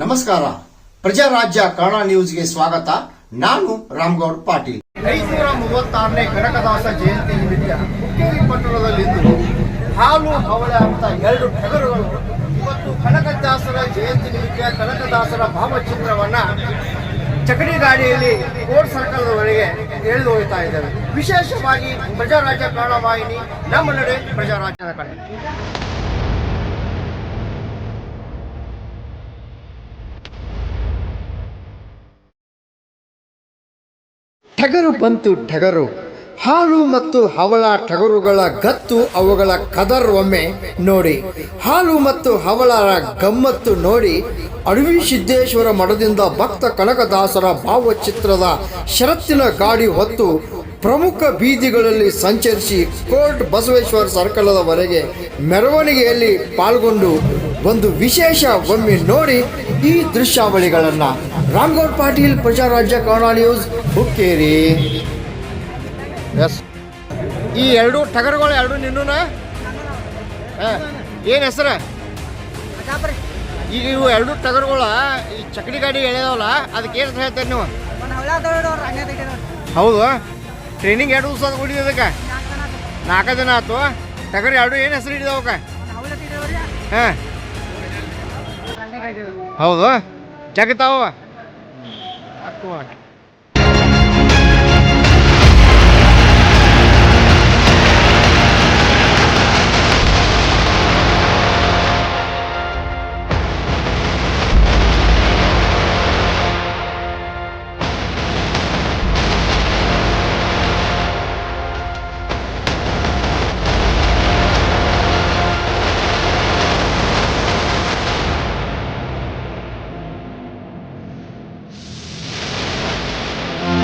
ನಮಸ್ಕಾರ. ಪ್ರಜಾರಾಜ್ಯ ಕನ್ನಡ ನ್ಯೂಸ್ಗೆ ಸ್ವಾಗತ. ನಾನು ರಾಮಗೌಡ ಪಾಟೀಲ್. 536ನೇ ಕನಕದಾಸ ಜಯಂತಿ ನಿಮಿತ್ತ ಹುಕ್ಕೇರಿ ಪಟ್ಟಣದಲ್ಲಿಂದು ಹಾಲು ಹವಳೆ ಅಂತ 2 ಟಗರುಗಳು ಇವತ್ತು ಕನಕದಾಸರ ಜಯಂತಿ ನಿಮಿತ್ತ ಕನಕದಾಸರ ಭಾವಚಿತ್ರವನ್ನ ಚಕಡಿ ಗಾಡಿಯಲ್ಲಿ ಕೋರ್ಟ್ ಸರ್ಕಲ್ವರೆಗೆ ಎಳೆದು ಹೋಗ್ತಾ ಇದ್ದೇವೆ. ವಿಶೇಷವಾಗಿ ಪ್ರಜಾರಾಜ್ಯ ಕನ್ನಡ ವಾಹಿನಿ, ನಮ್ಮ ನಡೆ ಪ್ರಜಾರಾಜ್ಯದ ಕಡೆ. ಟಗರು ಬಂತು ಟಗರು, ಹಾಲು ಮತ್ತು ಹವಳ ಟಗರುಗಳ ಗತ್ತು, ಅವುಗಳ ಕದರ್ ಒಮ್ಮೆ ನೋಡಿ. ಹಾಲು ಮತ್ತು ಹವಳರ ಗಮ್ಮತ್ತು ನೋಡಿ ಅಡವಿ ಸಿದ್ದೇಶ್ವರ ಮಠದಿಂದ ಭಕ್ತ ಕನಕದಾಸರ ಭಾವಚಿತ್ರದ ಷರತ್ತಿನ ಗಾಡಿ ಹೊತ್ತು ಪ್ರಮುಖ ಬೀದಿಗಳಲ್ಲಿ ಸಂಚರಿಸಿ ಕೋರ್ಟ್ ಬಸವೇಶ್ವರ ಸರ್ಕಲ್ವರೆಗೆ ಮೆರವಣಿಗೆಯಲ್ಲಿ ಪಾಲ್ಗೊಂಡು ಒಂದು ವಿಶೇಷ ಒಮ್ಮೆ ನೋಡಿ ಈ ದೃಶ್ಯಾವಳಿಗಳನ್ನು. ರಾಮಗೌಡ ಪಾಟೀಲ್, ಪ್ರಜಾರಾಜ್ಯ ಕನ್ನಡ ನ್ಯೂಸ್, ಹುಕ್ಕೇರಿ. ಎಸ್, ಈ 2 ಟಗರುಗಳು 2 ನಿನ್ನೂನ ಏನು ಹೆಸರು? ಈಗ ಇವು 2 ಟಗರುಗಳ ಈ ಚಕಡಿ ಗಾಡಿ ಎಳೆದವಲ್ಲ, ಅದಕ್ಕೆ ಏನು ಹೇಳ್ತಾರೆ ನೀವು? ಹೌದು. ಟ್ರೈನಿಂಗ್ 2 ದಿವಸ ಹೊಡಿದ ಅದಕ್ಕೆ 4 ದಿನ ಆಯ್ತು. ಟಗರು 2 ಏನು ಹೆಸರು ಹಿಡಿದವಕ್ಕೆ? ಹಾಂ, ಹೌದು. ಜಗತ್ತಾವ